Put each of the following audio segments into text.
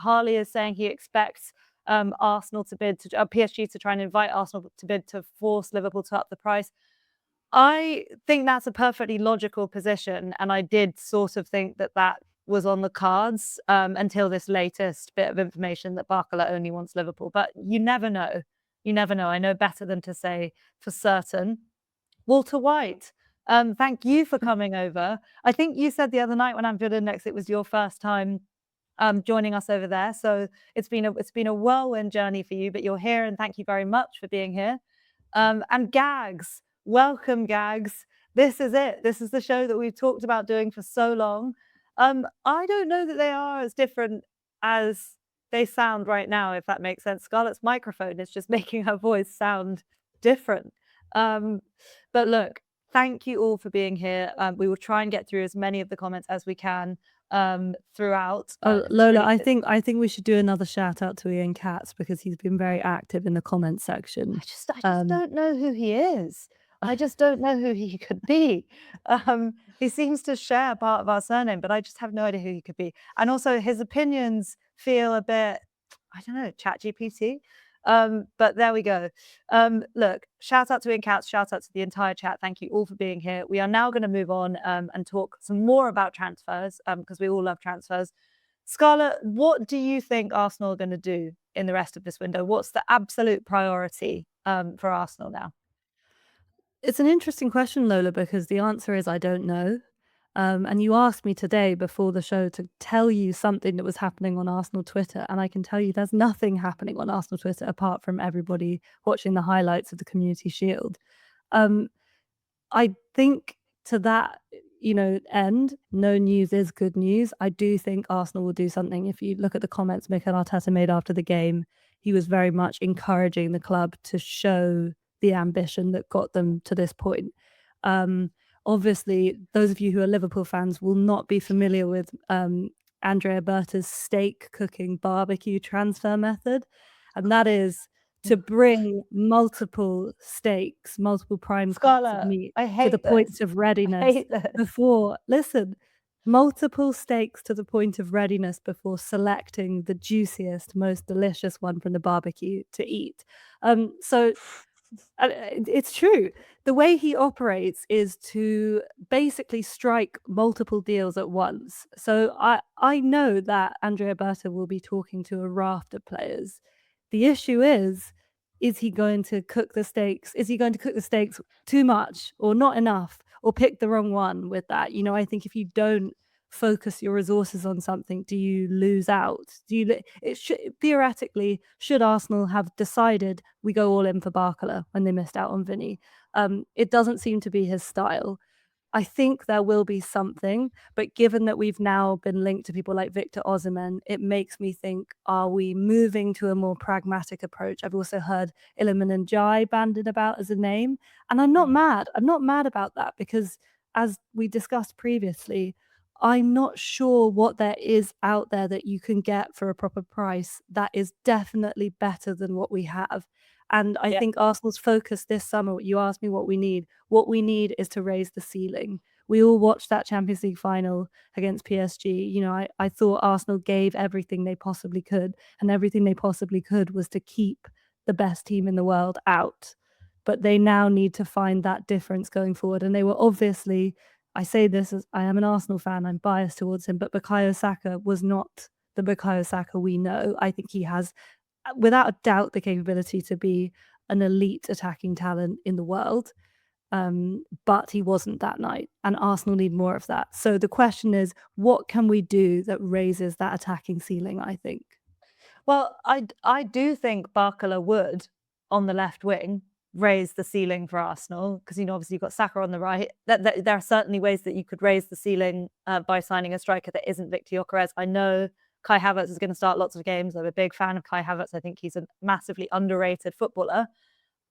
Harley is saying he expects Arsenal to bid to PSG to try and invite Arsenal to bid to force Liverpool to up the price. I think that's a perfectly logical position, and I did sort of think that that was on the cards until this latest bit of information that Barcola only wants Liverpool. But you never know. You never know. I know better than to say for certain. Walter White, thank you for coming over. I think you said the other night when Anfield Index it was your first time joining us over there. So it's been a whirlwind journey for you, but you're here, and thank you very much for being here. And Gags, welcome, Gags. This is it. This is the show that we've talked about doing for so long. I don't know that they are as different as they sound right now, if that makes sense. Scarlet's microphone is just making her voice sound different. But look, thank you all for being here. We will try and get through as many of the comments as we can throughout. Lola, I think we should do another shout out to Ian Katz because he's been very active in the comments section. I just don't know who he is. I just don't know who he could be. He seems to share part of our surname, but I just have no idea who he could be. And also his opinions feel a bit, I don't know, ChatGPT. But there we go. Look, shout out to Ian Katz, shout out to the entire chat. Thank you all for being here. We are now going to move on and talk some more about transfers because we all love transfers. Scarlet, what do you think Arsenal are going to do in the rest of this window? What's the absolute priority for Arsenal now? It's an interesting question, Lola, because the answer is I don't know. And you asked me today before the show to tell you something that was happening on Arsenal Twitter, and I can tell you there's nothing happening on Arsenal Twitter apart from everybody watching the highlights of the Community Shield. I think to that, end, no news is good news. I do think Arsenal will do something. If you look at the comments Mikel Arteta made after the game, he was very much encouraging the club to show the ambition that got them to this point. Obviously, those of you who are Liverpool fans will not be familiar with Andrea Berta's steak cooking barbecue transfer method, and that is to bring multiple steaks, multiple prime cuts of meat to the point of readiness before. Listen, multiple steaks to the point of readiness before selecting the juiciest, most delicious one from the barbecue to eat. So it's true. The way he operates is to basically strike multiple deals at once. So I know that Andrea Berta will be talking to a raft of players. The issue is he going to cook the steaks? Is he going to cook the steaks too much or not enough or pick the wrong one with that? I think if you don't focus your resources on something, do you lose out? Theoretically, should Arsenal have decided we go all in for Barcola when they missed out on Vinny? It doesn't seem to be his style. I think there will be something, but given that we've now been linked to people like Victor Osimhen, it makes me think, are we moving to a more pragmatic approach? I've also heard Iliman Ndiaye banded about as a name, and I'm not mad. I'm not mad about that because, as we discussed previously, I'm not sure what there is out there that you can get for a proper price that is definitely better than what we have. And I think Arsenal's focus this summer, you asked me what we need. What we need is to raise the ceiling. We all watched that Champions League final against PSG. I thought Arsenal gave everything they possibly could, and everything they possibly could was to keep the best team in the world out. But they now need to find that difference going forward. And they were obviously, I say this as I am an Arsenal fan, I'm biased towards him, but Bukayo Saka was not the Bukayo Saka we know. I think he has, without a doubt, the capability to be an elite attacking talent in the world. But he wasn't that night, and Arsenal need more of that. So the question is, what can we do that raises that attacking ceiling, I think? Well, I do think Barcola would, on the left wing, raise the ceiling for Arsenal because obviously you've got Saka on the right. There are certainly ways that you could raise the ceiling by signing a striker that isn't Victor Gyökeres. I know Kai Havertz is going to start lots of games. I'm a big fan of Kai Havertz. I think he's a massively underrated footballer.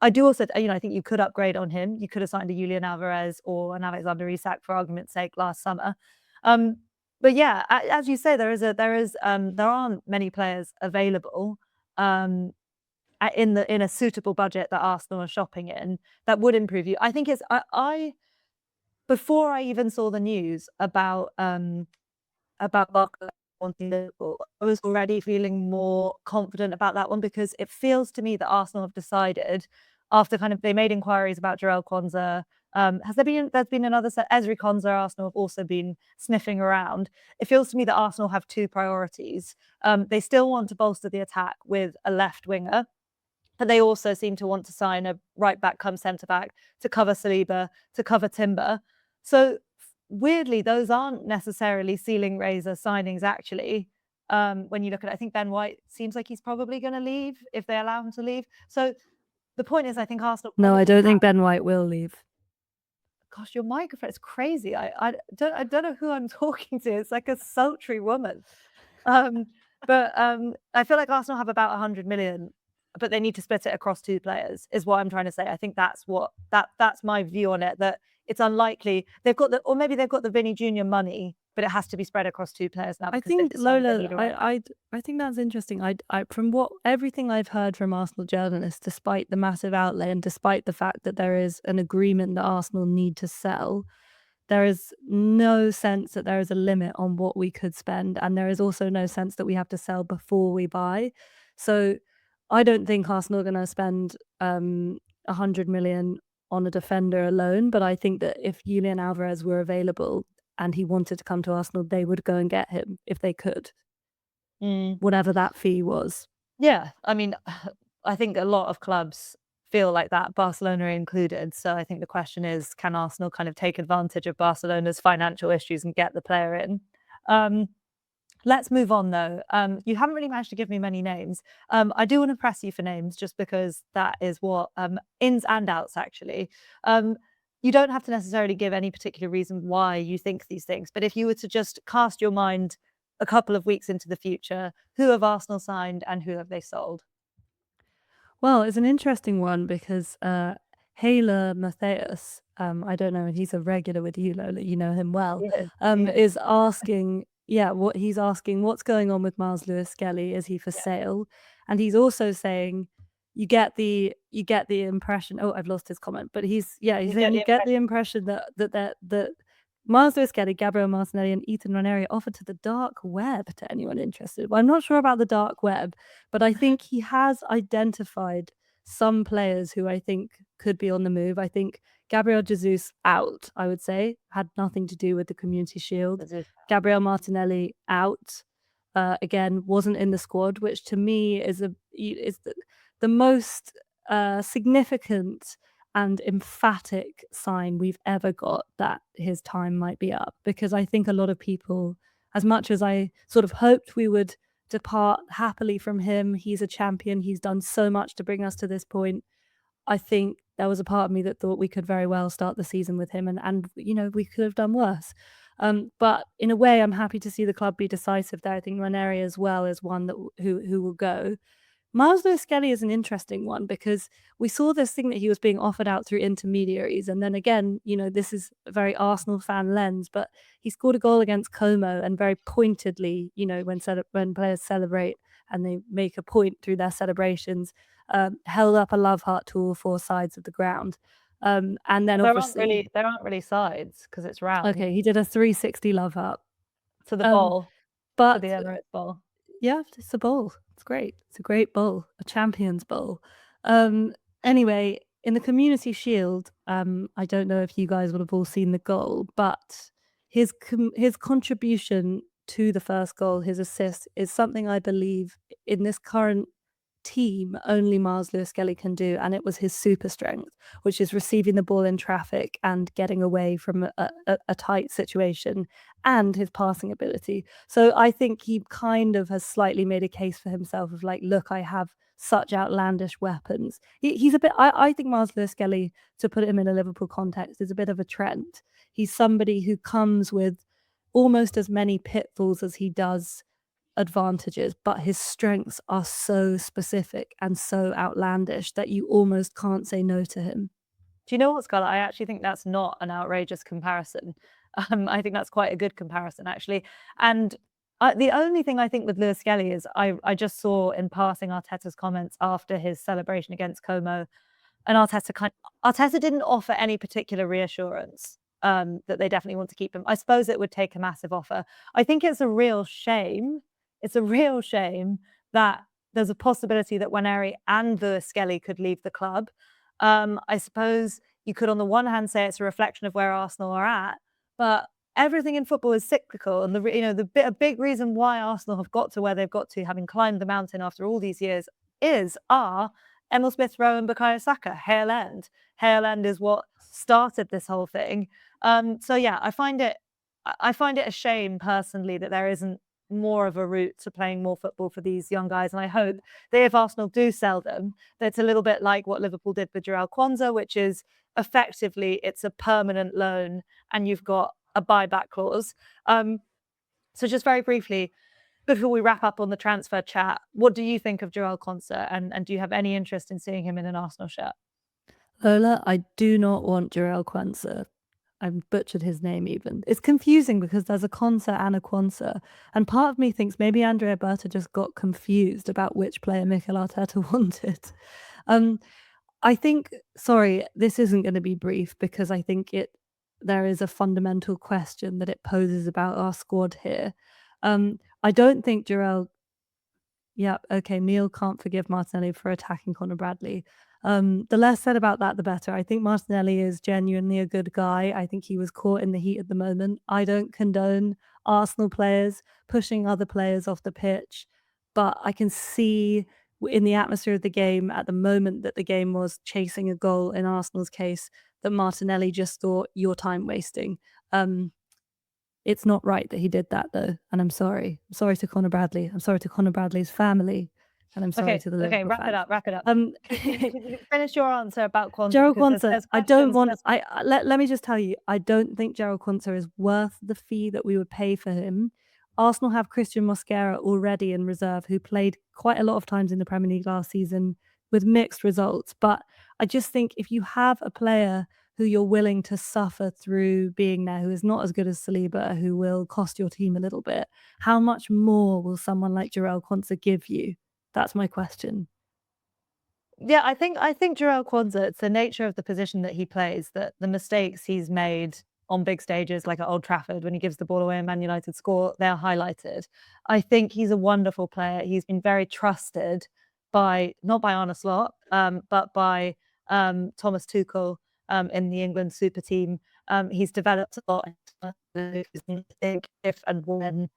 I do also, I think you could upgrade on him. You could have signed a Julian Alvarez or an Alexander Isak for argument's sake last summer. But yeah, as you say, there aren't many players available in a suitable budget that Arsenal are shopping in that would improve you. I think it's before I even saw the news about Barcola, wanting Liverpool, I was already feeling more confident about that one because it feels to me that Arsenal have decided after kind of they made inquiries about Jarell Quansah. Has there been there's been another set? Ezri Konsa, Arsenal have also been sniffing around. It feels to me that Arsenal have two priorities. They still want to bolster the attack with a left winger, but they also seem to want to sign a right back come centre back to cover Saliba, to cover Timber. So weirdly, those aren't necessarily ceiling raiser signings actually. When you look at it, I think Ben White seems like he's probably going to leave if they allow him to leave. So the point is, I think Arsenal. No, I don't think Ben White will leave. Gosh, your microphone is crazy. I don't know who I'm talking to. It's like a sultry woman. But I feel like Arsenal have about 100 million, but they need to split it across two players, is what I'm trying to say. I think that's my view on it, that it's unlikely they've got or maybe they've got the Vinny Jr. money, but it has to be spread across two players now. I think Lola, I think that's interesting. I from everything I've heard from Arsenal journalists, despite the massive outlay and despite the fact that there is an agreement that Arsenal need to sell, there is no sense that there is a limit on what we could spend, and there is also no sense that we have to sell before we buy. So I don't think Arsenal are going to spend 100 million on a defender alone, but I think that if Julian Alvarez were available and he wanted to come to Arsenal, they would go and get him if they could, whatever that fee was. Yeah, I mean, I think a lot of clubs feel like that, Barcelona included. So I think the question is, can Arsenal kind of take advantage of Barcelona's financial issues and get the player in? Let's move on though. You haven't really managed to give me many names. I do want to press you for names just because that is what ins and outs actually. You don't have to necessarily give any particular reason why you think these things, but if you were to just cast your mind a couple of weeks into the future, who have Arsenal signed and who have they sold? Well, it's an interesting one because Haylor Matthias, I don't know, he's a regular with you, Lola, you know him well, is asking, what he's asking, what's going on with Miles Lewis Skelly? Is he for sale? And he's also saying, you get the impression. Oh, I've lost his comment, but he's saying you get the impression that Miles Lewis Skelly, Gabriel Martinelli, and Ethan Ranieri offered to the dark web to anyone interested. Well, I'm not sure about the dark web, but I think he has identified some players who I think could be on the move. I think Gabriel Jesus out, I would say, had nothing to do with the Community Shield. Gabriel Martinelli out, again, wasn't in the squad, which to me is the most significant and emphatic sign we've ever got that his time might be up. Because I think a lot of people, as much as I sort of hoped we would depart happily from him, he's a champion, he's done so much to bring us to this point. I think there was a part of me that thought we could very well start the season with him, and we could have done worse. But in a way, I'm happy to see the club be decisive there. I think Ranieri as well is one that who will go. Miles Lewis Skelly is an interesting one because we saw this thing that he was being offered out through intermediaries. And then again, this is a very Arsenal fan lens, but he scored a goal against Como and very pointedly, when players celebrate and they make a point through their celebrations, held up a love heart to all four sides of the ground. And then obviously there aren't really sides because it's round. Okay, he did a 360 love heart to the ball, but to the Emirates Bowl. Yeah, it's a bowl. It's great. It's a great bowl, a Champions Bowl. Anyway, in the Community Shield, I don't know if you guys would have all seen the goal, but his contribution to the first goal, his assist, is something I believe in this current team only Miles Lewis Skelly can do, and it was his super strength, which is receiving the ball in traffic and getting away from a tight situation, and his passing ability. So I think he kind of has slightly made a case for himself of like, look, I have such outlandish weapons. He's a bit, I think Miles Lewis Skelly, to put him in a Liverpool context, is a bit of a Trent. He's somebody who comes with almost as many pitfalls as he does advantages, but his strengths are so specific and so outlandish that you almost can't say no to him. Do you know what, Scarlet? I actually think that's not an outrageous comparison. I think that's quite a good comparison, actually. And the only thing I think with Lewis Skelly is I just saw in passing Arteta's comments after his celebration against Como, and Arteta didn't offer any particular reassurance. that they definitely want to keep him. I suppose it would take a massive offer. I think it's a real shame. It's a real shame that there's a possibility that Waneri and the Skelly could leave the club. I suppose you could, on the one hand, say it's a reflection of where Arsenal are at, but everything in football is cyclical, and a big reason why Arsenal have got to where they've got to, having climbed the mountain after all these years, are Emil Smith Rowe and Bukayo Saka. Hale End. Hale End is what started this whole thing. So yeah, I find it a shame personally that there isn't more of a route to playing more football for these young guys. And I hope that if Arsenal do sell them, that it's a little bit like what Liverpool did with Jarell Quansah, which is effectively it's a permanent loan and you've got a buyback clause. So just very briefly, before we wrap up on the transfer chat, what do you think of Jarell Quansah, and do you have any interest in seeing him in an Arsenal shirt? Lola, I do not want Jarell Quansah. I butchered his name even. It's confusing because there's a Quansah and a Quansah. And part of me thinks maybe Andrea Berta just got confused about which player Mikel Arteta wanted. I think, sorry, this isn't going to be brief because I think there is a fundamental question that it poses about our squad here. I don't think Jarell. Yeah, okay, Neil can't forgive Martinelli for attacking Conor Bradley. The less said about that, the better. I think Martinelli is genuinely a good guy. I think he was caught in the heat at the moment. I don't condone Arsenal players pushing other players off the pitch, but I can see in the atmosphere of the game at the moment that the game was chasing a goal in Arsenal's case that Martinelli just thought, you're time wasting. It's not right that he did that, though, and I'm sorry. I'm sorry to Conor Bradley. I'm sorry to Conor Bradley's family, and I'm sorry to the Liverpool Okay, wrap fans. it up. Could you finish your answer about Quansah? Jarell Because Quansah, there's I don't questions, want. Let me just tell you, I don't think Jarell Quansah is worth the fee that we would pay for him. Arsenal have Christian Mosquera already in reserve, who played quite a lot of times in the Premier League last season with mixed results. But I just think if you have a player who you're willing to suffer through being there, who is not as good as Saliba, who will cost your team a little bit, how much more will someone like Jarell Quansah give you? That's my question. Yeah, I think Jarell Quansah, it's the nature of the position that he plays, that the mistakes he's made on big stages like at Old Trafford when he gives the ball away and Man United score, they're highlighted. I think he's a wonderful player. He's been very trusted not by Arne Slot, but by Thomas Tuchel in the England super team. He's developed a lot. If and when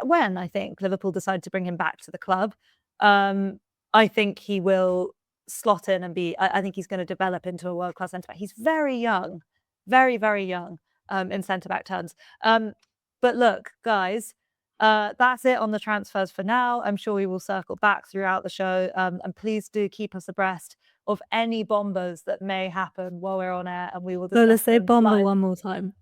when I think Liverpool decide to bring him back to the club, I think he will slot in and I think he's going to develop into a world-class centre-back. He's very young, very, very young in centre-back terms. But look, guys, that's it on the transfers for now. I'm sure we will circle back throughout the show. And please do keep us abreast of any bombers that may happen while we're on air, and we will discuss. Lola, say them bomber live. one more time.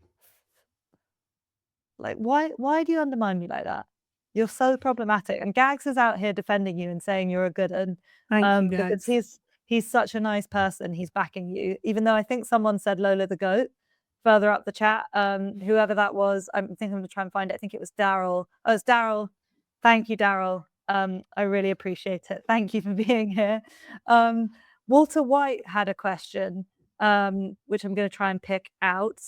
Like, why do you undermine me like that? You're so problematic. And Gags is out here defending you and saying you're a good one. Thank you, Because Gags. he's such a nice person. He's backing you, even though I think someone said Lola the goat further up the chat. Whoever that was, I'm thinking I'm gonna try and find it. I think it was Daryl. Oh, it's Daryl. Thank you, Daryl. I really appreciate it. Thank you for being here. Walter White had a question, which I'm going to try and pick out.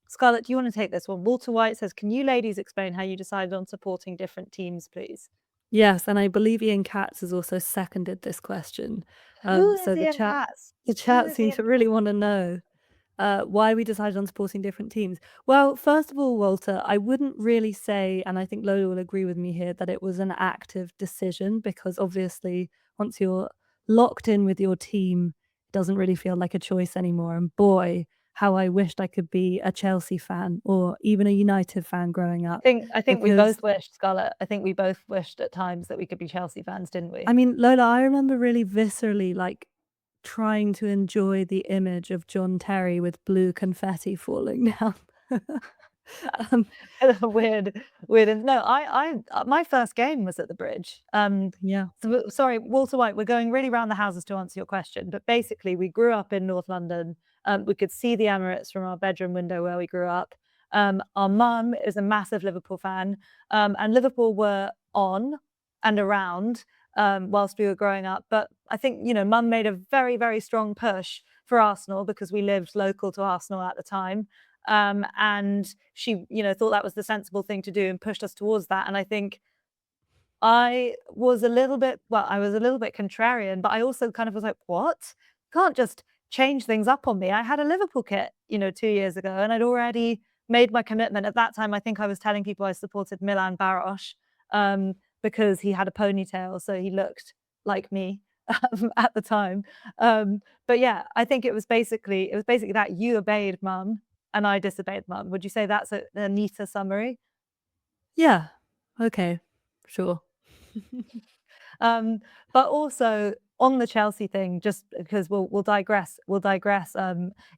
Scarlet, do you want to take this one? Walter White says, can you ladies explain how you decided on supporting different teams, please? Yes, and I believe Ian Katz has also seconded this question. Who is So Ian Katz? the chat seems to really want to know why we decided on supporting different teams. Well, first of all, Walter, I wouldn't really say, and I think Lola will agree with me here, that it was an active decision, because obviously once you're locked in with your team, it doesn't really feel like a choice anymore. And boy, how I wished I could be a Chelsea fan or even a United fan growing up. I think we both wished, Scarlet. I think we both wished at times that we could be Chelsea fans, didn't we? I mean, Lola, I remember really viscerally trying to enjoy the image of John Terry with blue confetti falling down. Weird. No, my first game was at the Bridge. Yeah. So, sorry, Walter White, we're going really round the houses to answer your question, but basically we grew up in North London. We could see the Emirates from our bedroom window where we grew up. Our mum is a massive Liverpool fan, and Liverpool were on and around whilst we were growing up. But I think, mum made a very, very strong push for Arsenal because we lived local to Arsenal at the time. And she, thought that was the sensible thing to do and pushed us towards that. And I think I was a little bit, well, I was a little bit contrarian, but I also kind of was like, what? Can't just change things up on me. I had a Liverpool kit, 2 years ago, and I'd already made my commitment. At that time, I think I was telling people I supported Milan Baros because he had a ponytail, so he looked like me at the time. But yeah, I think it was basically that you obeyed mum and I disobeyed mum. Would you say that's a neater summary? Yeah. Okay. Sure. Um, but also on the Chelsea thing, just because we'll digress. We'll digress.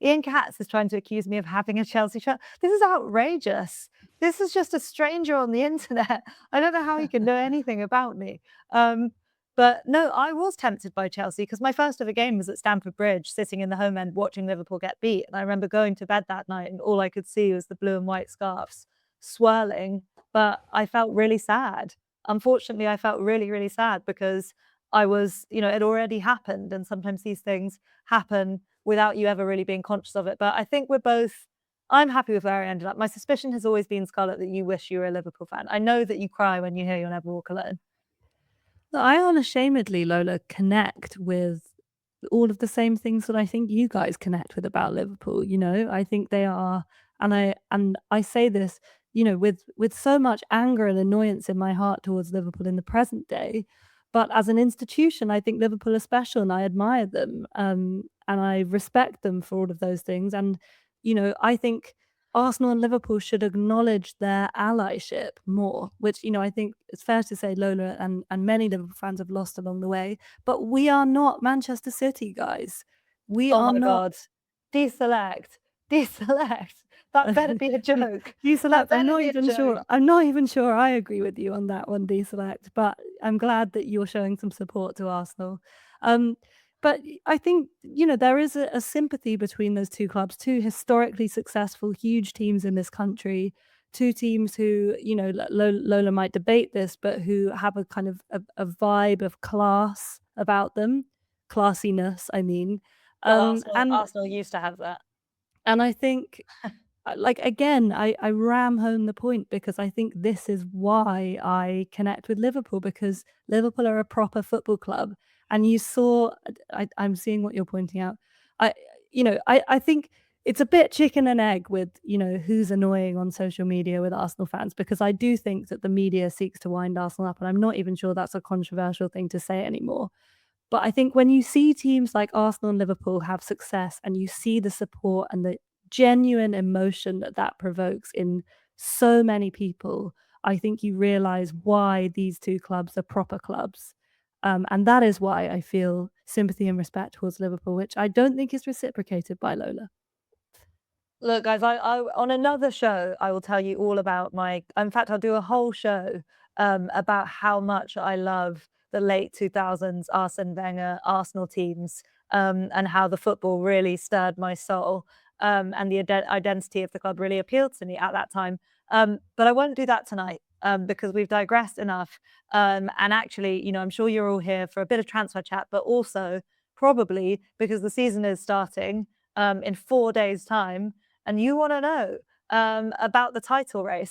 Ian Katz is trying to accuse me of having a Chelsea shirt. This is outrageous. This is just a stranger on the internet. I don't know how he can know anything about me. Um, but no, I was tempted by Chelsea because my first ever game was at Stamford Bridge, sitting in the home end watching Liverpool get beat. And I remember going to bed that night and all I could see was the blue and white scarves swirling. But I felt really sad. Unfortunately, I felt really, really sad because I was, it already happened. And sometimes these things happen without you ever really being conscious of it. But I think I'm happy with where I ended up. My suspicion has always been, Scarlett, that you wish you were a Liverpool fan. I know that you cry when you hear You'll Never Walk Alone. I unashamedly, Lola, connect with all of the same things that I think you guys connect with about Liverpool. I think they are, and I say this, with so much anger and annoyance in my heart towards Liverpool in the present day. But as an institution, I think Liverpool are special, and I admire them, and I respect them for all of those things. And I think Arsenal and Liverpool should acknowledge their allyship more, which, I think it's fair to say Lola and many Liverpool fans have lost along the way. But we are not Manchester City, guys. We Oh are my not. God. Deselect. Deselect. That better be a joke. Deselect. That better be a joke. I'm not even sure I agree with you on that one, Deselect. But I'm glad that you're showing some support to Arsenal. Um, but I think there is a sympathy between those two clubs, two historically successful, huge teams in this country, two teams who Lola might debate this, but who have a kind of a vibe of class about them, classiness. I mean, Well, um, Arsenal, and Arsenal used to have that. and I think like again, I ram home the point because I think this is why I connect with Liverpool, because Liverpool are a proper football club. And you saw, I'm seeing what you're pointing out. I think it's a bit chicken and egg with who's annoying on social media with Arsenal fans, because I do think that the media seeks to wind Arsenal up, and I'm not even sure that's a controversial thing to say anymore. But I think when you see teams like Arsenal and Liverpool have success, and you see the support and the genuine emotion that that provokes in so many people, I think you realize why these two clubs are proper clubs. And that is why I feel sympathy and respect towards Liverpool, which I don't think is reciprocated by Lola. Look, guys, I on another show, I will tell you all about in fact, I'll do a whole show about how much I love the late 2000s Arsene Wenger Arsenal teams, and how the football really stirred my soul, and the identity of the club really appealed to me at that time. But I won't do that tonight, because we've digressed enough. And actually, I'm sure you're all here for a bit of transfer chat, but also probably because the season is starting in 4 days' time and you want to know about the title race.